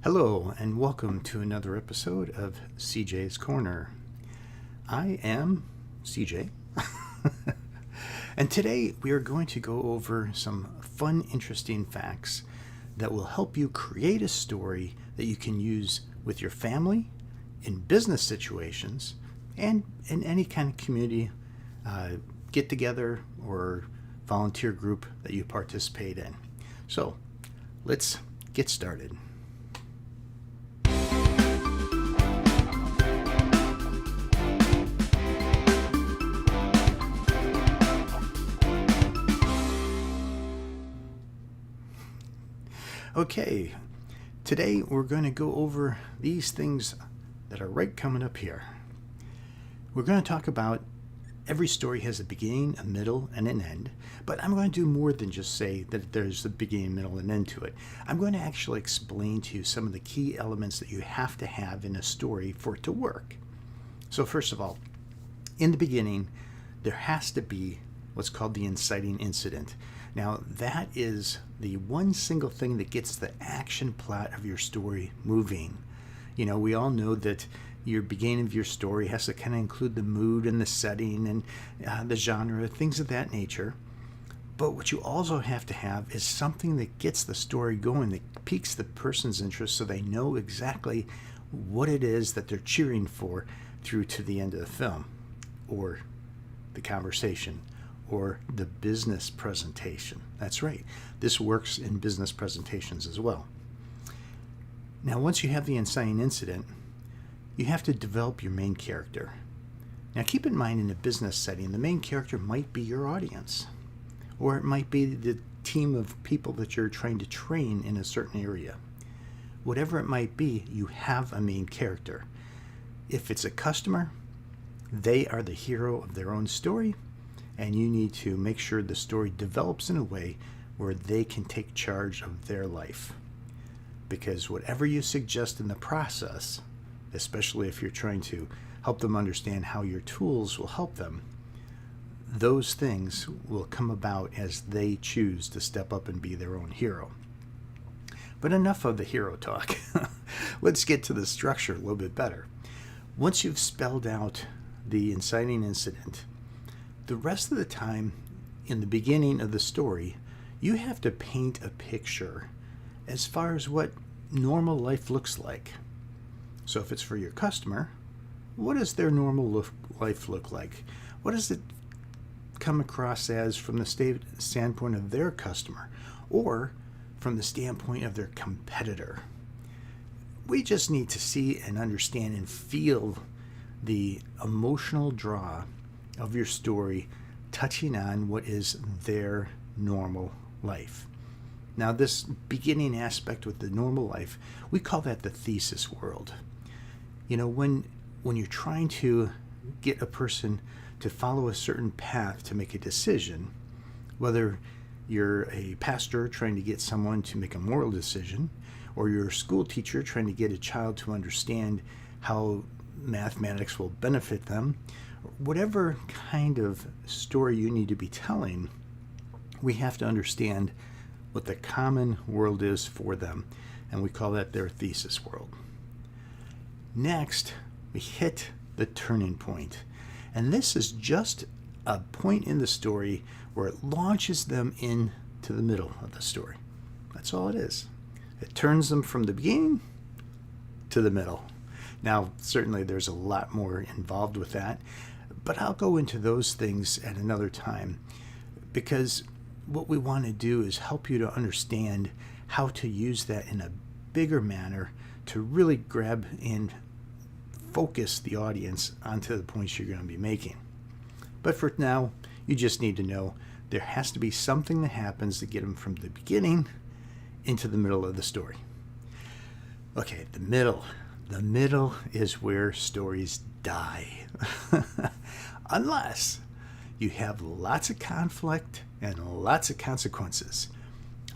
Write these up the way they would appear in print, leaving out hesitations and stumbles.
Hello, and welcome to another episode of CJ's Corner. I am CJ, and today we are going to go over some fun, interesting facts that will help you create a story that you can use with your family, in business situations, and in any kind of community get together or volunteer group that you participate in. So, let's get started. Okay, today we're going to go over these things that are right coming up here. We're going to talk about every story has a beginning, a middle, and an end, but I'm going to do more than just say that there's a beginning, middle, and end to it. I'm going to actually explain to you some of the key elements that you have to have in a story for it to work. So first of all, in the beginning, there has to be what's called the inciting incident. Now, that is the one single thing that gets the action plot of your story moving. You know, we all know that your beginning of your story has to kind of include the mood and the setting and the genre, things of that nature. But what you also have to have is something that gets the story going, that piques the person's interest so they know exactly what it is that they're cheering for through to the end of the film, or the conversation, or the business presentation. That's right. This works in business presentations as well. Now, once you have the inciting incident, you have to develop your main character. Now, keep in mind, in a business setting, the main character might be your audience, or it might be the team of people that you're trying to train in a certain area. Whatever it might be, you have a main character. If it's a customer, they are the hero of their own story, and you need to make sure the story develops in a way where they can take charge of their life. Because whatever you suggest in the process, especially if you're trying to help them understand how your tools will help them, those things will come about as they choose to step up and be their own hero. But enough of the hero talk. Let's get to the structure a little bit better. Once you've spelled out the inciting incident, the rest of the time in the beginning of the story, you have to paint a picture as far as what normal life looks like. So if it's for your customer, what does their normal life look like? What does it come across as from the standpoint of their customer, or from the standpoint of their competitor? We just need to see and understand and feel the emotional draw of your story touching on what is their normal life. Now, this beginning aspect with the normal life, we call that the thesis world. You know, when you're trying to get a person to follow a certain path to make a decision, whether you're a pastor trying to get someone to make a moral decision, or you're a school teacher trying to get a child to understand how mathematics will benefit them, whatever kind of story you need to be telling, we have to understand what the common world is for them, and we call that their thesis world. Next, we hit the turning point, and this is just a point in the story where it launches them into the middle of the story. That's all it is. It turns them from the beginning to the middle. Now, certainly there's a lot more involved with that, but I'll go into those things at another time, because what we want to do is help you to understand how to use that in a bigger manner to really grab and focus the audience onto the points you're going to be making. But for now, you just need to know there has to be something that happens to get them from the beginning into the middle of the story. Okay, the middle. The middle is where stories die. Unless you have lots of conflict and lots of consequences.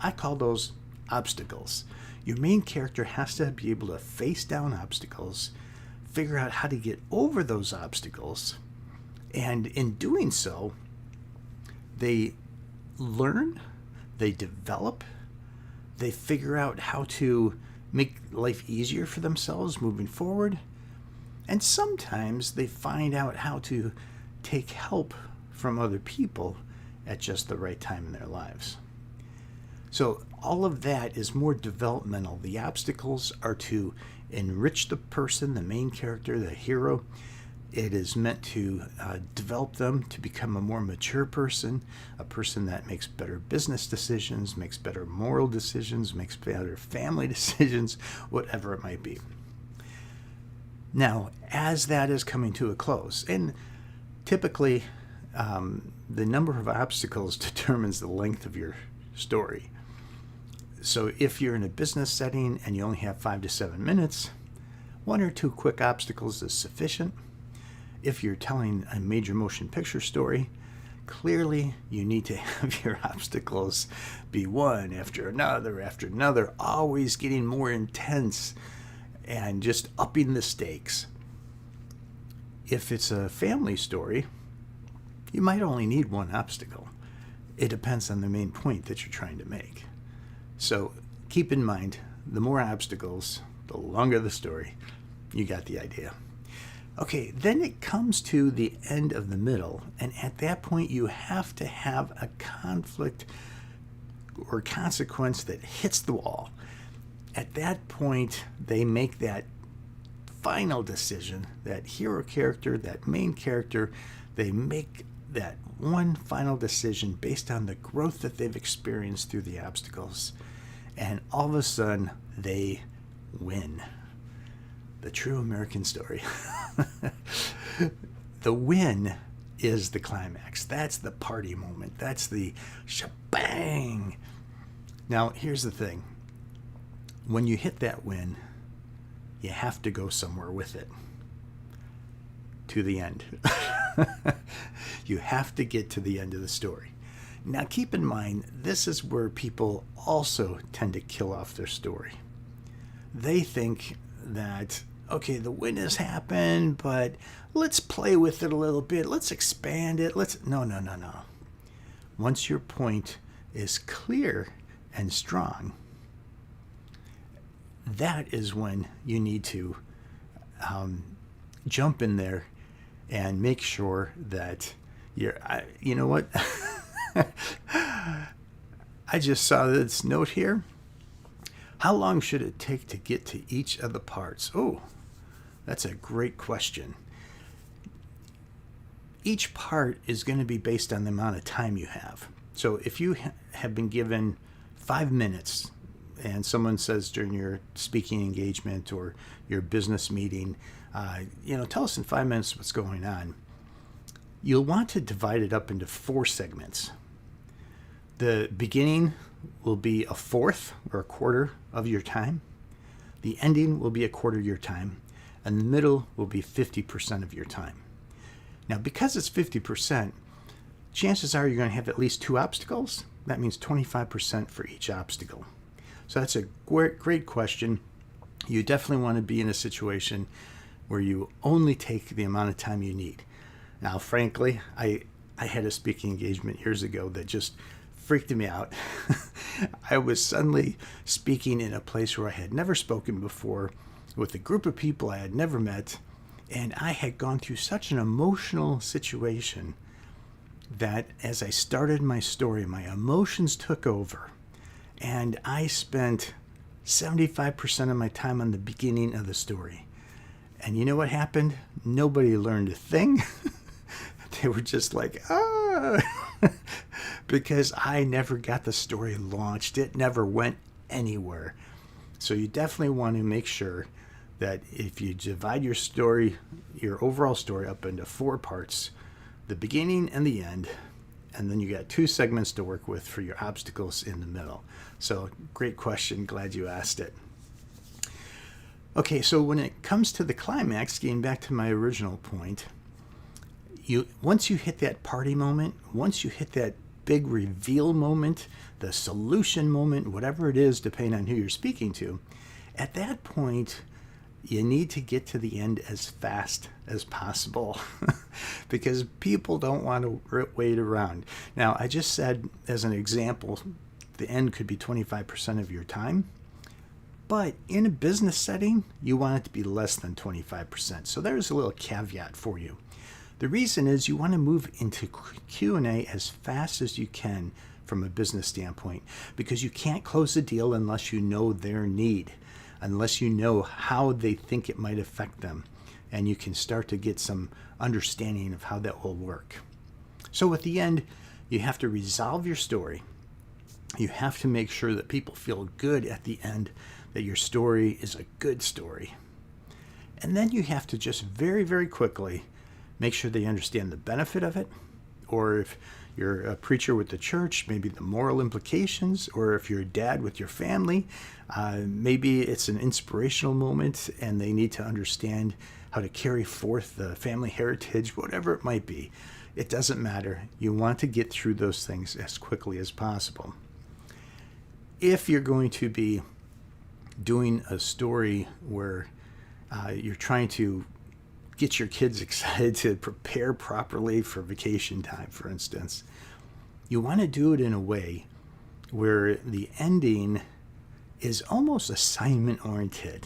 I call those obstacles. Your main character has to be able to face down obstacles, figure out how to get over those obstacles, and in doing so, they learn, they develop, they figure out how to make life easier for themselves moving forward. And sometimes they find out how to take help from other people at just the right time in their lives. So all of that is more developmental. The obstacles are to enrich the person, the main character, the hero. It is meant to develop them to become a more mature person, a person that makes better business decisions, makes better moral decisions, makes better family decisions, whatever it might be. Now, as that is coming to a close, and typically the number of obstacles determines the length of your story. So if you're in a business setting and you only have 5 to 7 minutes, 1 or 2 quick obstacles is sufficient. If you're telling a major motion picture story, clearly you need to have your obstacles be one after another, always getting more intense and just upping the stakes. If it's a family story, you might only need 1 obstacle. It depends on the main point that you're trying to make. So keep in mind, the more obstacles, the longer the story. You got the idea. Okay, then it comes to the end of the middle, and at that point you have to have a conflict or consequence that hits the wall. At that point, they make that final decision, that hero character, that main character, they make that one final decision based on the growth that they've experienced through the obstacles. And all of a sudden, they win. The true American story. The win is the climax. That's the party moment. That's the shebang. Now, here's the thing. When you hit that win, you have to go somewhere with it. To the end. You have to get to the end of the story. Now, keep in mind, this is where people also tend to kill off their story. They think that, okay, the win has happened, but let's play with it a little bit. Let's expand it. No. Once your point is clear and strong, that is when you need to jump in there and make sure that you know what? I just saw this note here. How long should it take to get to each of the parts? Oh, that's a great question. Each part is going to be based on the amount of time you have. So if you have been given 5 minutes and someone says during your speaking engagement or your business meeting, tell us in 5 minutes what's going on, you'll want to divide it up into 4 segments. The beginning will be a fourth or a quarter of your time. The ending will be a quarter of your time. And the middle will be 50% of your time. Now, because it's 50%, chances are you're going to have at least 2 obstacles. That means 25% for each obstacle. So that's a great question. You definitely want to be in a situation where you only take the amount of time you need. Now, frankly, I had a speaking engagement years ago that just freaked me out. I was suddenly speaking in a place where I had never spoken before, with a group of people I had never met, and I had gone through such an emotional situation that as I started my story, my emotions took over, and I spent 75% of my time on the beginning of the story. And you know what happened? Nobody learned a thing. They were just like, because I never got the story launched. It never went anywhere. So you definitely want to make sure that if you divide your story, your overall story up into 4 parts, the beginning and the end, and then you got 2 segments to work with for your obstacles in the middle. So great question. Glad you asked it. Okay, so when it comes to the climax, getting back to my original point, once you hit that party moment, once you hit that big reveal moment, the solution moment, whatever it is, depending on who you're speaking to, at that point, you need to get to the end as fast as possible because people don't want to wait around. Now, I just said, as an example, the end could be 25% of your time. But in a business setting, you want it to be less than 25%. So there's a little caveat for you. The reason is you want to move into Q&A as fast as you can from a business standpoint, because you can't close the deal unless you know their need, unless you know how they think it might affect them, and you can start to get some understanding of how that will work. So at the end, you have to resolve your story. You have to make sure that people feel good at the end, that your story is a good story. And then you have to just very, very quickly make sure they understand the benefit of it, or if you're a preacher with the church, maybe the moral implications, or if you're a dad with your family, maybe it's an inspirational moment and they need to understand how to carry forth the family heritage, whatever it might be. It doesn't matter. You want to get through those things as quickly as possible. If you're going to be doing a story where you're trying to get your kids excited to prepare properly for vacation time, for instance, you want to do it in a way where the ending is almost assignment oriented.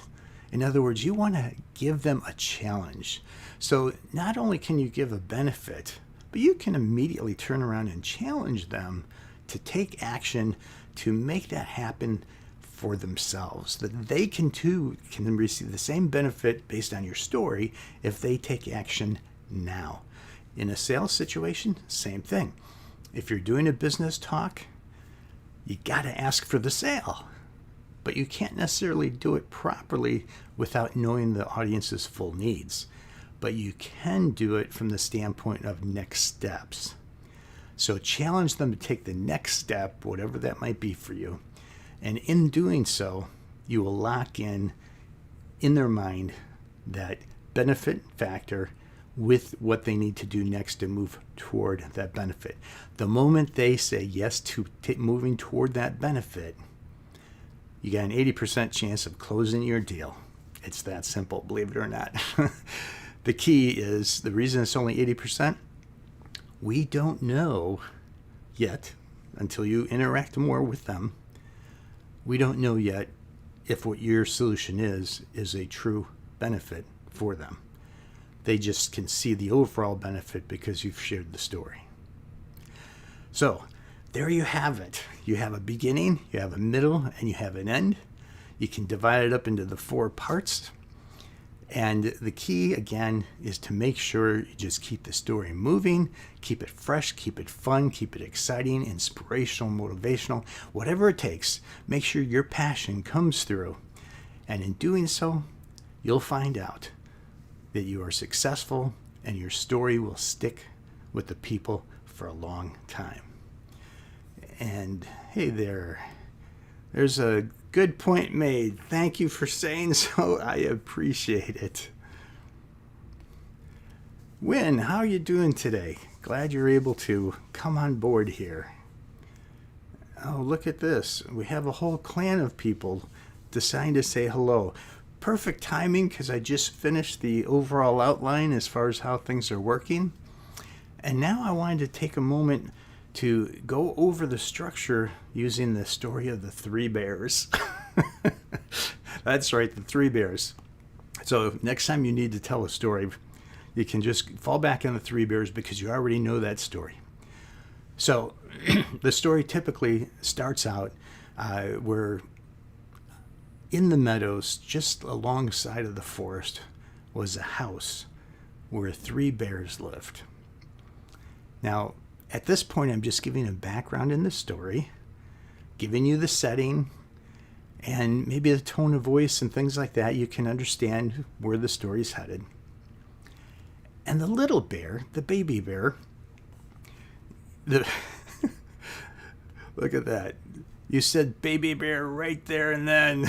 In other words, you want to give them a challenge. So not only can you give a benefit, but you can immediately turn around and challenge them to take action to make that happen for themselves, that they can receive the same benefit based on your story if they take action now. In a sales situation, same thing. If you're doing a business talk, you got to ask for the sale, but you can't necessarily do it properly without knowing the audience's full needs. But you can do it from the standpoint of next steps. So challenge them to take the next step, whatever that might be for you. And in doing so, you will lock in their mind that benefit factor with what they need to do next to move toward that benefit. The moment they say yes to moving toward that benefit, you got an 80% chance of closing your deal. It's that simple, believe it or not. The key is, the reason it's only 80%, we don't know yet, until you interact more with them, we don't know yet if what your solution is a true benefit for them. They just can see the overall benefit because you've shared the story. So there you have it. You have a beginning, you have a middle, and you have an end. You can divide it up into the 4 parts. And the key, again, is to make sure you just keep the story moving, keep it fresh, keep it fun, keep it exciting, inspirational, motivational, whatever it takes. Make sure your passion comes through. And in doing so, you'll find out that you are successful and your story will stick with the people for a long time. And hey there, there's a good point made. Thank you for saying so. I appreciate it. Win, how are you doing today? Glad you're able to come on board here. Oh, look at this. We have a whole clan of people deciding to say hello. Perfect timing, because I just finished the overall outline as far as how things are working. And now I wanted to take a moment to go over the structure using the story of the 3 bears. That's right, the 3 bears. So next time you need to tell a story, you can just fall back on the 3 bears because you already know that story. So the story typically starts out where in the meadows, just alongside of the forest, was a house where 3 bears lived. Now, at this point, I'm just giving a background in the story, giving you the setting, and maybe the tone of voice and things like that. You can understand where the story's headed. And the little bear, the baby bear, look at that. You said baby bear right there and then.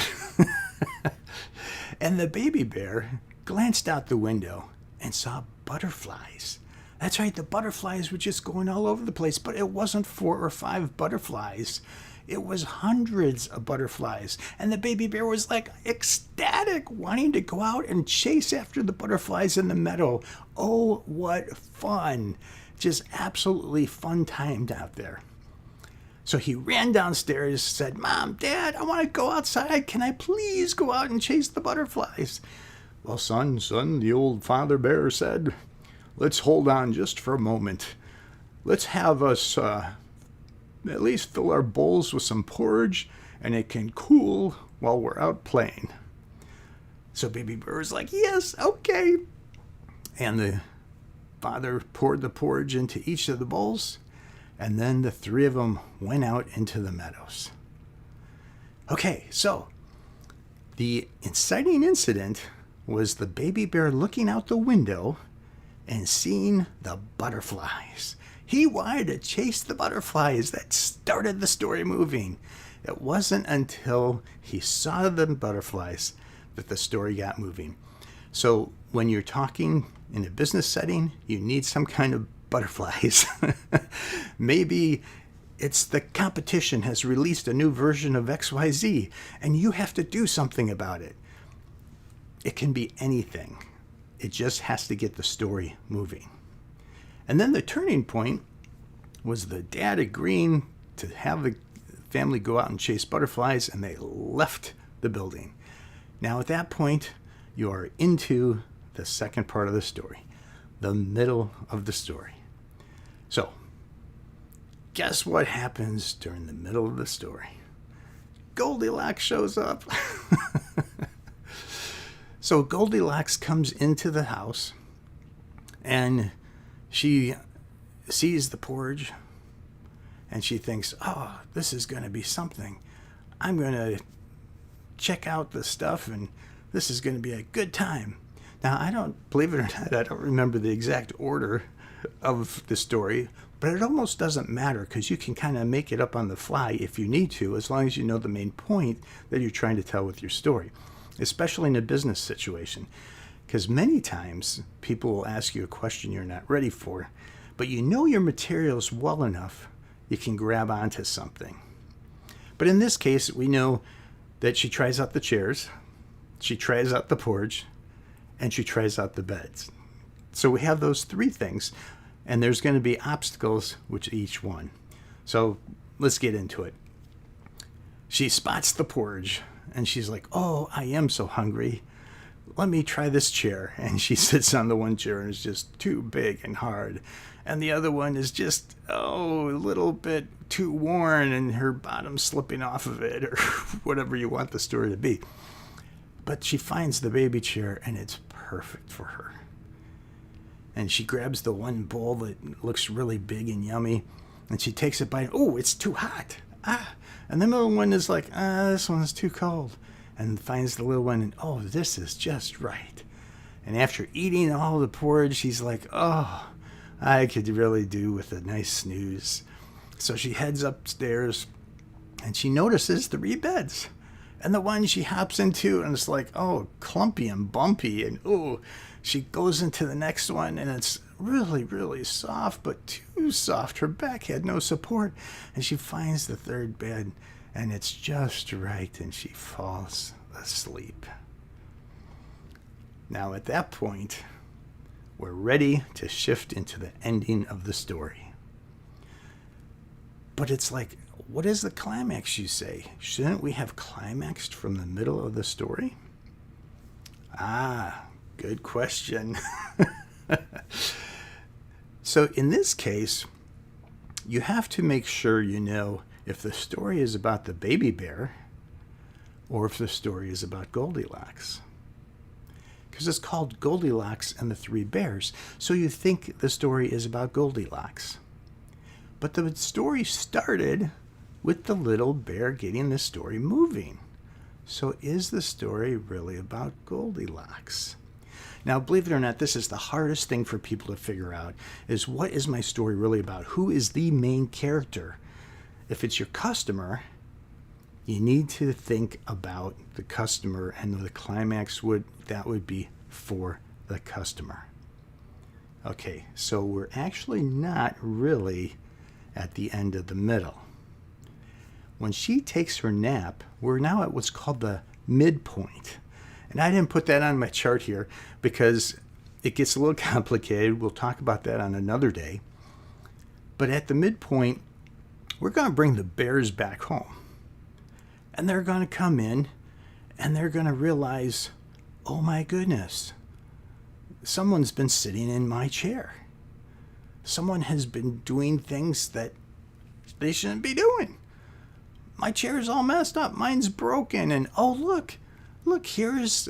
And the baby bear glanced out the window and saw butterflies. That's right, the butterflies were just going all over the place, but it wasn't 4 or 5 butterflies. It was hundreds of butterflies. And the baby bear was like ecstatic, wanting to go out and chase after the butterflies in the meadow. Oh, what fun. Just absolutely fun timed out there. So he ran downstairs, said, "Mom, Dad, I want to go outside. Can I please go out and chase the butterflies?" "Well, son, the old father bear said, let's hold on just for a moment. Let's have us at least fill our bowls with some porridge, and it can cool while we're out playing." So Baby Bear was like, "Yes, okay." And the father poured the porridge into each of the bowls, and then the three of them went out into the meadows. Okay, so the inciting incident was the baby bear looking out the window and seeing the butterflies. He wanted to chase the butterflies. That started the story moving. It wasn't until he saw the butterflies that the story got moving. So when you're talking in a business setting, you need some kind of butterflies. Maybe it's the competition has released a new version of XYZ and you have to do something about it. It can be anything. It just has to get the story moving. And then the turning point was the dad agreeing to have the family go out and chase butterflies, and they left the building. Now at that point, you are into the second part of the story, the middle of the story. So, guess what happens during the middle of the story? Goldilocks shows up. So Goldilocks comes into the house, and she sees the porridge, and she thinks, "Oh, this is going to be something. I'm going to check out the stuff, and this is going to be a good time." Now, believe it or not, I don't remember the exact order of the story, but it almost doesn't matter because you can kind of make it up on the fly if you need to, as long as you know the main point that you're trying to tell with your story, especially in a business situation. Because many times people will ask you a question you're not ready for, but you know your materials well enough, you can grab onto something. But in this case, we know that she tries out the chairs, she tries out the porridge, and she tries out the beds. So we have those three things, and there's going to be obstacles with each one. So let's get into it. She spots the porridge, and she's like, "Oh, I am so hungry. Let me try this chair." And she sits on the one chair, and it's just too big and hard. And the other one is just, a little bit too worn, and her bottom's slipping off of it, or whatever you want the story to be. But she finds the baby chair, and it's perfect for her. And she grabs the one bowl that looks really big and yummy, and she takes it by, "Oh, it's too hot. And the middle one is like, this one's too cold." And finds the little one, and, "Oh, this is just right." And after eating all the porridge, she's like, "Oh, I could really do with a nice snooze." So she heads upstairs, and she notices 3 beds. And the one she hops into, and it's like, clumpy and bumpy. And, she goes into the next one, and it's really, really soft, but too soft. Her back had no support. And she finds the 3rd bed, and it's just right, and she falls asleep. Now, at that point, we're ready to shift into the ending of the story. But it's like, what is the climax, you say? Shouldn't we have climaxed from the middle of the story? Good question. So in this case, you have to make sure you know if the story is about the baby bear or if the story is about Goldilocks. Because it's called Goldilocks and the 3 Bears, so you think the story is about Goldilocks. But the story started with the little bear getting the story moving. So is the story really about Goldilocks? Now, believe it or not, this is the hardest thing for people to figure out, is what is my story really about? Who is the main character? If it's your customer, you need to think about the customer, and the climax would be for the customer. Okay, so we're actually not really at the end of the middle. When she takes her nap, we're now at what's called the midpoint. And I didn't put that on my chart here because it gets a little complicated. We'll talk about that on another day. But at the midpoint, we're going to bring the bears back home. And they're going to come in and they're going to realize, oh my goodness, someone's been sitting in my chair. Someone has been doing things that they shouldn't be doing. My chair's all messed up. Mine's broken. And oh, look, here's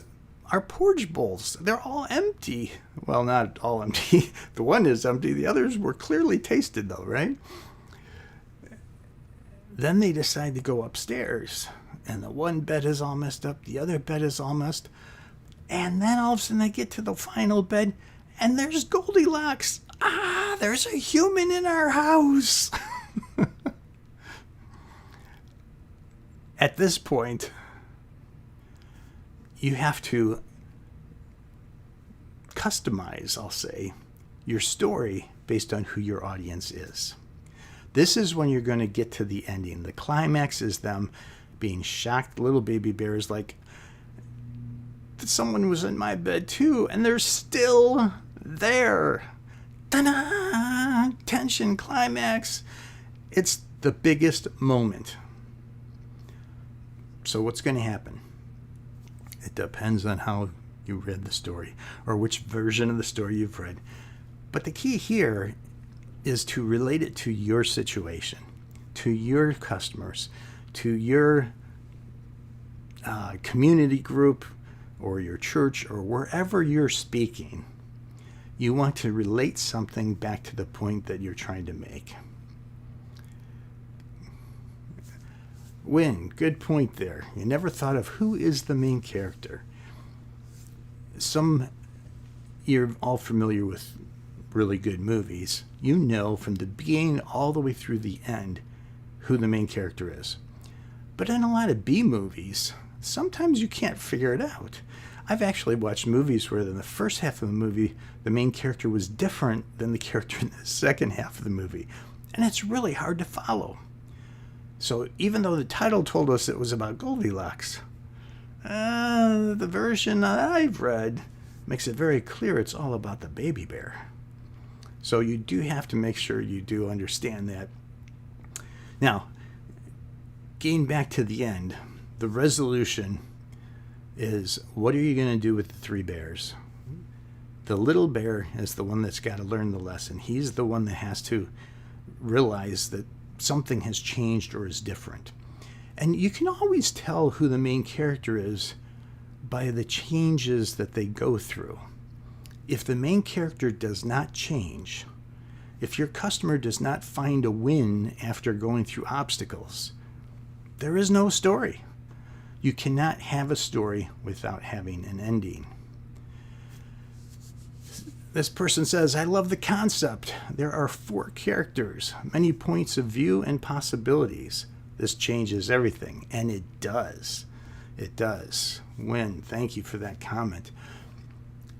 our porridge bowls. They're all empty. Well, not all empty. The one is empty. The others were clearly tasted, though, right? Then they decide to go upstairs. And the one bed is all messed up. The other bed is all messed. And then all of a sudden they get to the final bed. And there's Goldilocks. Ah, there's a human in our house. At this point, you have to customize, I'll say, your story based on who your audience is. This is when you're going to get to the ending. The climax is them being shocked little baby bears like, someone was in my bed too, and they're still there. Ta-da! Tension, climax. It's the biggest moment. So what's going to happen? It depends on how you read the story or which version of the story you've read. But the key here is to relate it to your situation, to your customers, to your community group or your church or wherever you're speaking. You want to relate something back to the point that you're trying to make. Win, good point there. You never thought of who is the main character. You're all familiar with really good movies. You know from the beginning all the way through the end who the main character is. But in a lot of B movies, sometimes you can't figure it out. I've actually watched movies where in the first half of the movie, the main character was different than the character in the second half of the movie. And it's really hard to follow. So even though the title told us it was about Goldilocks, the version that I've read makes it very clear it's all about the baby bear. So you do have to make sure you do understand that. Now, getting back to the end, the resolution is, what are you going to do with the three bears? The little bear is the one that's got to learn the lesson. He's the one that has to realize that something has changed or is different. And you can always tell who the main character is by the changes that they go through. If the main character does not change, if your customer does not find a win after going through obstacles, there is no story. You cannot have a story without having an ending. This person says, I love the concept. There are 4 characters, many points of view and possibilities. This changes everything. And it does. It does. Win. Thank you for that comment.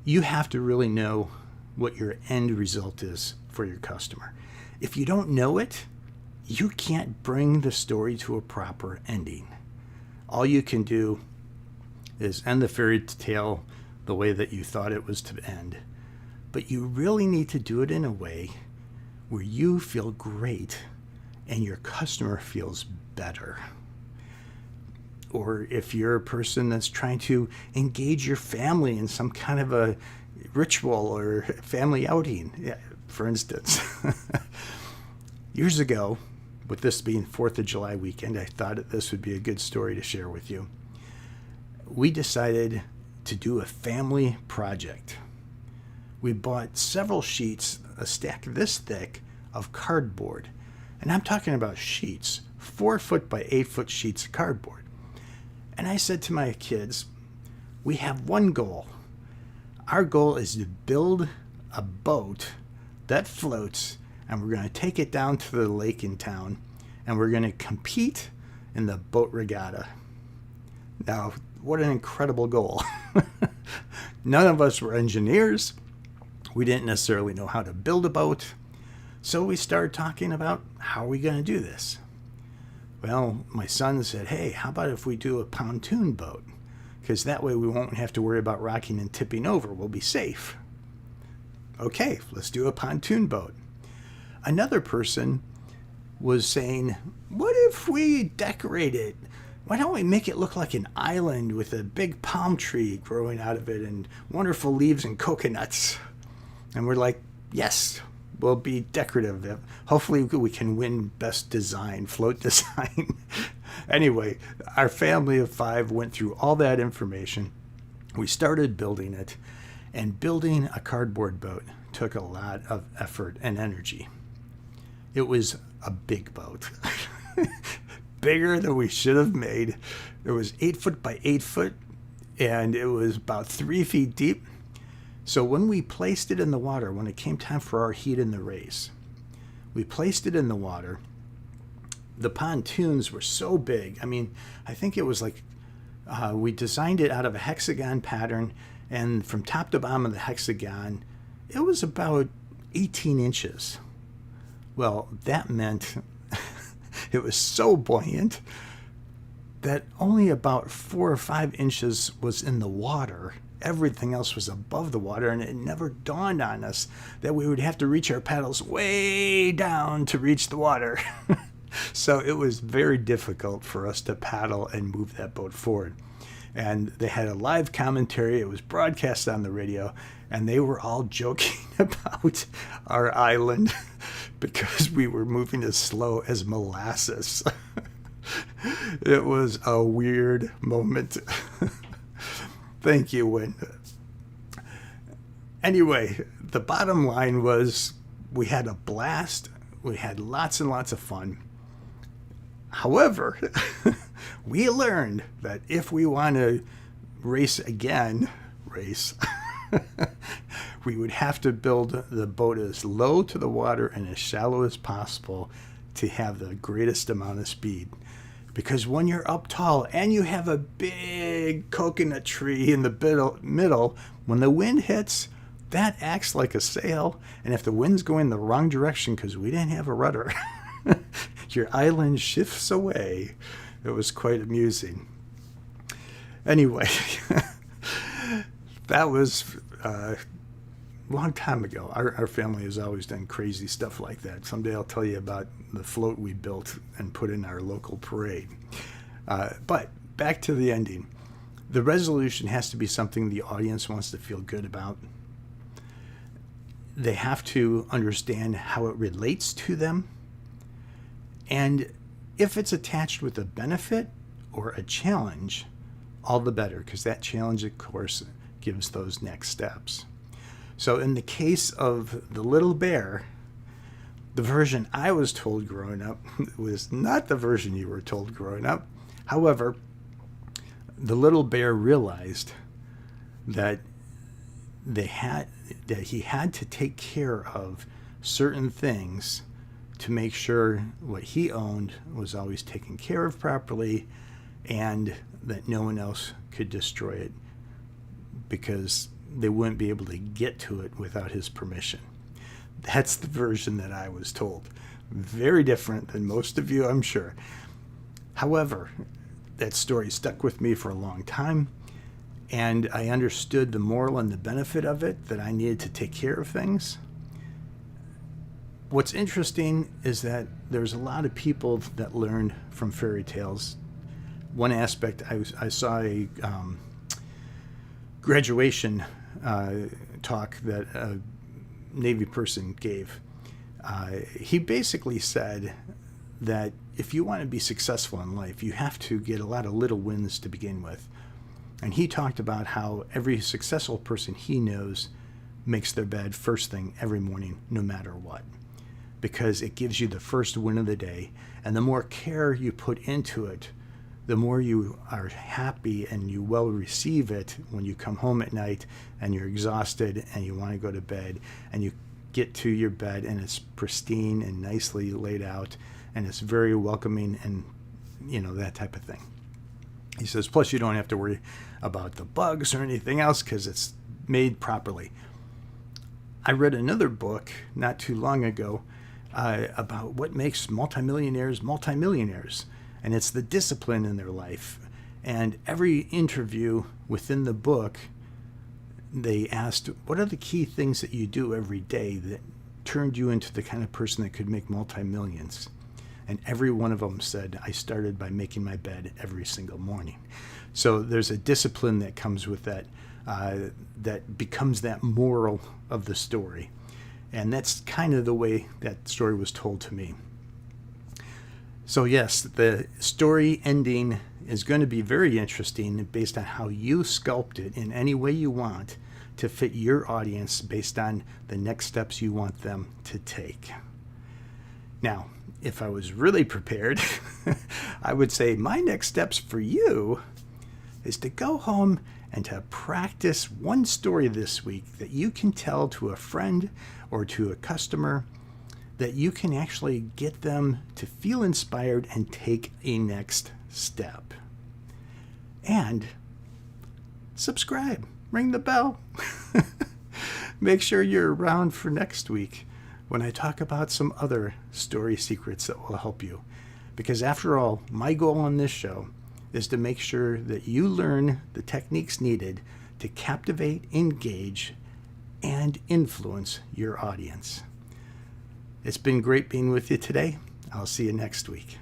You have to really know what your end result is for your customer. If you don't know it, you can't bring the story to a proper ending. All you can do is end the fairy tale the way that you thought it was to end. But you really need to do it in a way where you feel great and your customer feels better. Or if you're a person that's trying to engage your family in some kind of a ritual or family outing, for instance. Years ago, with this being 4th of July weekend, I thought that this would be a good story to share with you. We decided to do a family project. We bought several sheets, a stack this thick, of cardboard. And I'm talking about sheets, 4-foot by 8-foot sheets of cardboard. And I said to my kids, we have one goal. Our goal is to build a boat that floats, and we're going to take it down to the lake in town, and we're going to compete in the boat regatta. Now, what an incredible goal. None of us were engineers. We didn't necessarily know how to build a boat. So we started talking about, how are we going to do this? Well, my son said, hey, how about if we do a pontoon boat? Because that way we won't have to worry about rocking and tipping over. We'll be safe. Okay, let's do a pontoon boat. Another person was saying, what if we decorate it? Why don't we make it look like an island with a big palm tree growing out of it and wonderful leaves and coconuts? And we're like, yes, we'll be decorative. Hopefully we can win best design, float design. Anyway, our family of 5 went through all that information. We started building it, and building a cardboard boat took a lot of effort and energy. It was a big boat. Bigger than we should have made. It was 8 foot by 8 foot, and it was about 3 feet deep. So when we placed it in the water, when it came time for our heat in the race, we placed it in the water. The pontoons were so big. I mean, I think it was like we designed it out of a hexagon pattern, and from top to bottom of the hexagon, it was about 18 inches. Well, that meant it was so buoyant that only about 4 or 5 inches was in the water. Everything else was above the water, and it never dawned on us that we would have to reach our paddles way down to reach the water. So it was very difficult for us to paddle and move that boat forward. And they had a live commentary. It was broadcast on the radio, and they were all joking about our island because we were moving as slow as molasses. It was a weird moment. Thank you, Win. Anyway, the bottom line was we had a blast. We had lots and lots of fun. However, we learned that if we want to race, we would have to build the boat as low to the water and as shallow as possible to have the greatest amount of speed. Because when you're up tall and you have a big coconut tree in the middle, when the wind hits, that acts like a sail. And if the wind's going the wrong direction because we didn't have a rudder, your island shifts away. It was quite amusing. Anyway, that was a long time ago. Our family has always done crazy stuff like that. Someday I'll tell you about the float we built and put in our local parade. But back to the ending. The resolution has to be something the audience wants to feel good about. They have to understand how it relates to them. And if it's attached with a benefit or a challenge, all the better, because that challenge, of course, gives those next steps. So in the case of the little bear, the version I was told growing up was not the version you were told growing up. However, the little bear realized that he had to take care of certain things to make sure what he owned was always taken care of properly and that no one else could destroy it because they wouldn't be able to get to it without his permission. That's the version that I was told. Very different than most of you, I'm sure. However, that story stuck with me for a long time, and I understood the moral and the benefit of it, that I needed to take care of things. What's interesting is that there's a lot of people that learned from fairy tales. One aspect, I saw a graduation talk that a Navy person gave. He basically said that if you want to be successful in life, you have to get a lot of little wins to begin with. And he talked about how every successful person he knows makes their bed first thing every morning, no matter what, because it gives you the first win of the day. And the more care you put into it, the more you are happy and you well receive it when you come home at night and you're exhausted and you want to go to bed, and you get to your bed and it's pristine and nicely laid out and it's very welcoming and, that type of thing. He says, plus you don't have to worry about the bugs or anything else because it's made properly. I read another book not too long ago about what makes multimillionaires multimillionaires, and it's the discipline in their life. And every interview within the book, they asked, what are the key things that you do every day that turned you into the kind of person that could make multi-millions? And every one of them said, I started by making my bed every single morning. So there's a discipline that comes with that, that becomes that moral of the story. And that's kind of the way that story was told to me. So yes, the story ending is going to be very interesting based on how you sculpt it in any way you want to fit your audience based on the next steps you want them to take. Now, if I was really prepared, I would say my next steps for you is to go home and to practice one story this week that you can tell to a friend or to a customer that you can actually get them to feel inspired and take a next step. And subscribe, ring the bell. Make sure you're around for next week when I talk about some other story secrets that will help you. Because after all, my goal on this show is to make sure that you learn the techniques needed to captivate, engage, and influence your audience. It's been great being with you today. I'll see you next week.